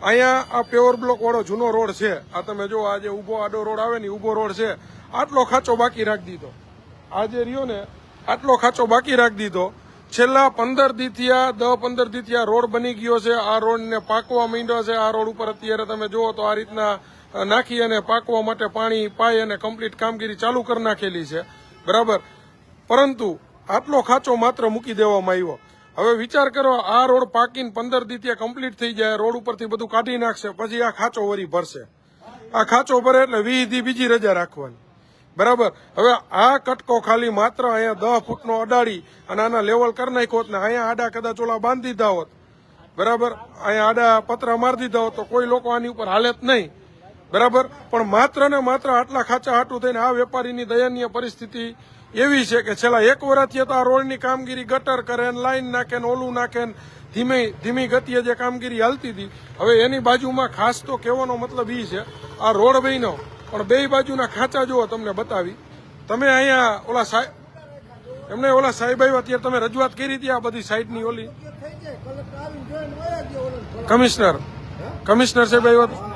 અહીંયા આ pure block વાળો જૂનો રોડ છે, આ તમે જો આ જે ઊભો આડો રોડ આવે ને ઊભો રોડ છે, આટલો ખાંચો બાકી રાખી દીધો. આ જે રહ્યો ને આટલો ખાંચો બાકી રાખી દીધો. છેલ્લા 15 દીથી આ 10-15 દીથી આ રોડ બની ગયો છે. આ રોડને પાકવા માંડ્યો છે. આ રોડ ઉપર અત્યારે તમે જુઓ તો આ રીતના નાખી અને પાકવા માટે પાણી પાઈ અને કમ્પ્લીટ કામગીરી ચાલુ કરી નાખેલી છે, બરાબર. પરંતુ આટલો ખાંચો માત્ર મૂકી દેવામાં આવ્યો. હવે વિચાર કરો, આ રોડ પાકીને 15 દી કમ્પ્લીટ થઈ જાય, રોડ ઉપરથી બધું કાઢી નાખશે, પછી આ ખાંચો વરી ભરશે. આ ખાંચો ભરે એટલે 20 દી બીજી રજા રાખવાની, બરાબર. હવે આ કટકો ખાલી માત્ર અહીંયા 10 ફૂટનો અડાડી અને આના લેવલ કરી નાખ્યો હોત ને અહીંયા આડા કદાચ ઓલા બાંધી દીધા હોત, બરાબર, અહીંયા આડા પતરા મારી દીધા હોત તો કોઈ લોકો આની ઉપર હાલે જ નહીં, બરાબર. પણ માત્ર ને માત્ર આટલા ખાંચા હાટું થઈને આ વેપારીની દયનીય પરિસ્થિતિ એવી છે કે છેલ્લા 1 વર્ષથી તો આ રોડની કામગીરી ગટર કરે ને લાઈન નાખે ને ઓલું નાખે ને ધીમી ગતિએ જે કામગીરી હાલતી હતી, હવે એની બાજુમાં ખાસ તો કહેવાનો મતલબ એ છે આ રોડ બન્યો પણ બે બાજુના ખાંચા જુઓ, તમને બતાવી. તમે અહીંયા ઓલા સાહેબ એમને ઓલા સાહેબ આવ્યા ત્યારે તમે રજૂઆત કરી હતી આ બધી સાઈડની ઓલી કમિશનર સાહેબ આવ્યા